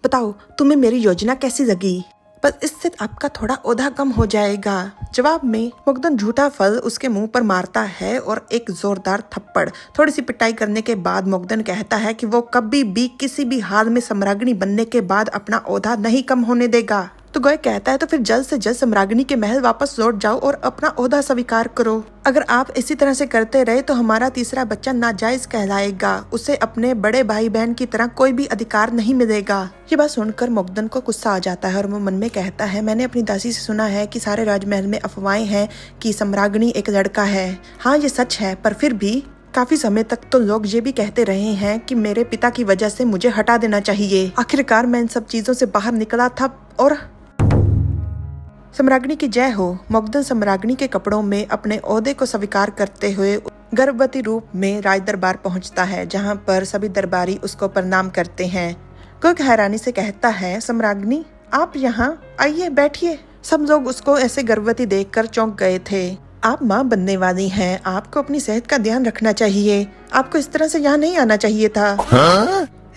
बताओ तुम्हें मेरी योजना कैसी लगी? बस इससे आपका थोड़ा ओधा कम हो जाएगा। जवाब में मुग्धन झूठा फल उसके मुंह पर मारता है और एक जोरदार थप्पड़। थोड़ी सी पिटाई करने के बाद मुग्धन कहता है कि वो कभी भी किसी भी हाल में सम्राज्ञी बनने के बाद अपना ओधा नहीं कम होने देगा। तो गोयक कहता है तो फिर जल्द से जल्द सम्राज्ञी के महल वापस लौट जाओ और अपना ओहदा स्वीकार करो। अगर आप इसी तरह से करते रहे तो हमारा तीसरा बच्चा नाजायज कहलाएगा, उसे अपने बड़े भाई बहन की तरह कोई भी अधिकार नहीं मिलेगा। ये बात सुनकर मुग्धन को गुस्सा आ जाता है और वो मन में कहता है, मैंने अपनी दासी से सुना है कि सारे राजमहल में अफवाहें हैं कि सम्राज्ञी एक लड़का है। हाँ ये सच है, पर फिर भी काफी समय तक तो लोग ये भी कहते रहे हैं कि मेरे पिता की वजह से मुझे हटा देना चाहिए। आखिरकार मैं इन सब चीजों से बाहर निकला था और सम्राज्ञी की जय हो। मुग्धन सम्राज्ञी के कपड़ों में अपने ओहदे को स्वीकार करते हुए गर्भवती रूप में राज दरबार पहुंचता है, जहां पर सभी दरबारी उसको प्रणाम करते हैं। गोयक हैरानी से कहता है, सम्राज्ञी आप यहाँ आइए, बैठिए। सब लोग उसको ऐसे गर्भवती देखकर चौंक गए थे। आप माँ बनने वाली हैं, आपको अपनी सेहत का ध्यान रखना चाहिए। आपको इस तरह से यहाँ नहीं आना चाहिए था।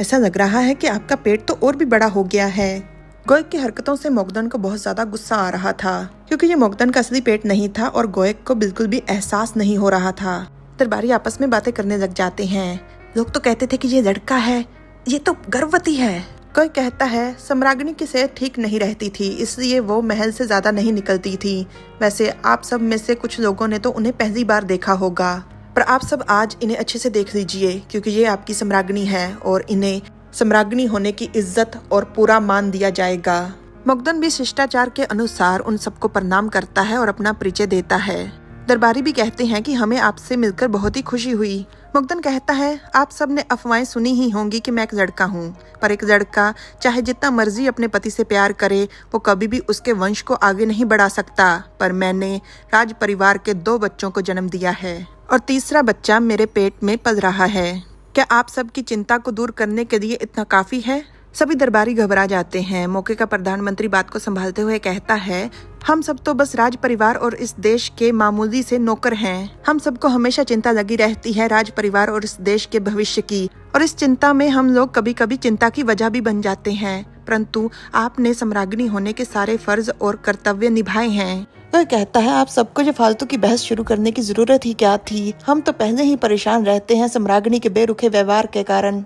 ऐसा लग रहा है कि आपका पेट तो और भी बड़ा हो गया है। गोयक की हरकतों से मुग्धन को बहुत ज्यादा गुस्सा आ रहा था, क्योंकि ये मुग्धन का असली पेट नहीं था और गोयक को बिल्कुल भी एहसास नहीं हो रहा था। दरबारी आपस में बातें करने लग जाते हैं। लोग तो कहते थे कि ये लड़का है, ये तो गर्भवती है। गोयक कहता है, सम्राज्ञी की सेहत ठीक नहीं रहती थी, इसलिए वो महल से ज्यादा नहीं निकलती थी। वैसे आप सब में से कुछ लोगों ने तो उन्हें पहली बार देखा होगा, पर आप सब आज इन्हें अच्छे से देख लीजिए, क्योंकि ये आपकी सम्राज्ञी है और इन्हें सम्राज्ञी होने की इज्जत और पूरा मान दिया जाएगा। मुग्धन भी शिष्टाचार के अनुसार उन सबको प्रणाम करता है और अपना परिचय देता है। दरबारी भी कहते हैं कि हमें आपसे मिलकर बहुत ही खुशी हुई। मुग्धन कहता है, आप सब ने अफवाहें सुनी ही होंगी कि मैं एक लड़का हूँ, पर एक लड़का चाहे जितना मर्जी अपने पति से प्यार करे, वो कभी भी उसके वंश को आगे नहीं बढ़ा सकता। पर मैंने राज परिवार के 2 बच्चों को जन्म दिया है और तीसरा बच्चा मेरे पेट में पल रहा है। क्या आप सबकी चिंता को दूर करने के लिए इतना काफी है? सभी दरबारी घबरा जाते हैं। मौके का प्रधानमंत्री बात को संभालते हुए कहता है, हम सब तो बस राज परिवार और इस देश के मामूली से नौकर हैं। हम सबको हमेशा चिंता लगी रहती है राज परिवार और इस देश के भविष्य की, और इस चिंता में हम लोग कभी कभी चिंता की वजह भी बन जाते हैं। परंतु आपने सम्राज्ञी होने के सारे फर्ज और कर्तव्य निभाए हैं। वह कहता है, आप सबको जो फालतू की बहस शुरू करने की जरूरत ही क्या थी? हम तो पहले ही परेशान रहते हैं सम्राज्ञी के बेरुखे व्यवहार के कारण।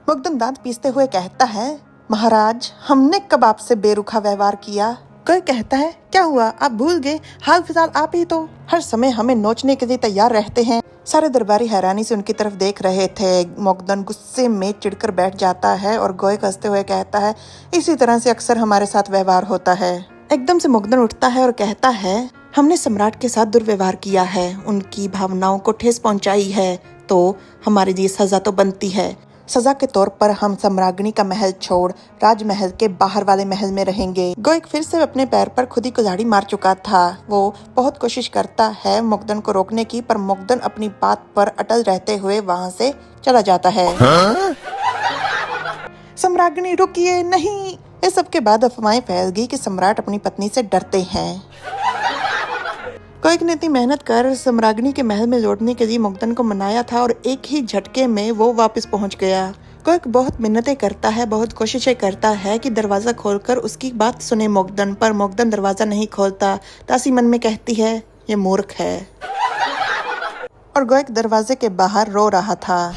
मुग्धन दांत पीसते हुए कहता है, महाराज हमने कब आपसे बेरुखा व्यवहार किया? कोई कहता है, क्या हुआ आप भूल गए? हाल फिलहाल आप ही तो हर समय हमें नोचने के लिए तैयार रहते हैं। सारे दरबारी हैरानी से उनकी तरफ देख रहे थे। मुग्धन गुस्से में चिढ़कर बैठ जाता है और गोयक हंसते हुए कहता है, इसी तरह से अक्सर हमारे साथ व्यवहार होता है। एकदम से मुग्धन उठता है और कहता है, हमने सम्राट के साथ दुर्व्यवहार किया है, उनकी भावनाओं को ठेस पहुंचाई है, तो हमारे लिए सजा तो बनती है। सजा के तौर पर हम सम्राज्ञी का महल छोड़ राजमहल के बाहर वाले महल में रहेंगे। गोयक फिर से अपने पैर पर खुद ही कुल्हाड़ी मार चुका था। वो बहुत कोशिश करता है मुग्धन को रोकने की, पर मुग्धन अपनी बात पर अटल रहते हुए वहाँ से चला जाता है। सम्राज्ञी रुकिए, नहीं। इस सब के बाद अफवाहें फैल गई कि सम्राट अपनी पत्नी से डरते हैं। गोयक ने इतनी मेहनत कर सम्राज्ञी के महल में लौटने के लिए मुग्धन को मनाया था और एक ही झटके में वो वापस पहुंच गया। गोयक बहुत मिन्नतें करता है, बहुत कोशिशें करता है कि दरवाजा खोलकर उसकी बात सुने मुग्धन, पर मुग्धन दरवाजा नहीं खोलता। दासी मन में कहती है, ये मूर्ख है। और गोयक दरवाजे के बाहर रो रहा था।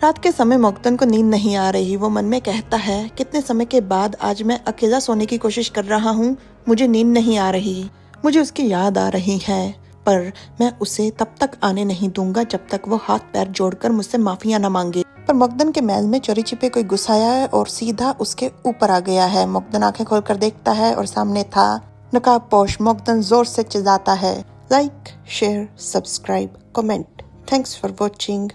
रात के समय मुग्धन को नींद नहीं आ रही। वो मन में कहता है, कितने समय के बाद आज मैं अकेला सोने की कोशिश कर रहा हूँ, मुझे नींद नहीं आ रही। मुझे उसकी याद आ रही है, पर मैं उसे तब तक आने नहीं दूंगा जब तक वो हाथ पैर जोड़कर मुझसे माफिया न मांगे। पर मुग्धन के महल में चोरी छिपे कोई घुस आया है और सीधा उसके ऊपर आ गया है। मुग्धन आंखें खोलकर देखता है और सामने था नकाबपोश मुग्धन। जोर से चिल्लाता है, like, share, subscribe, comment. Thanks for watching.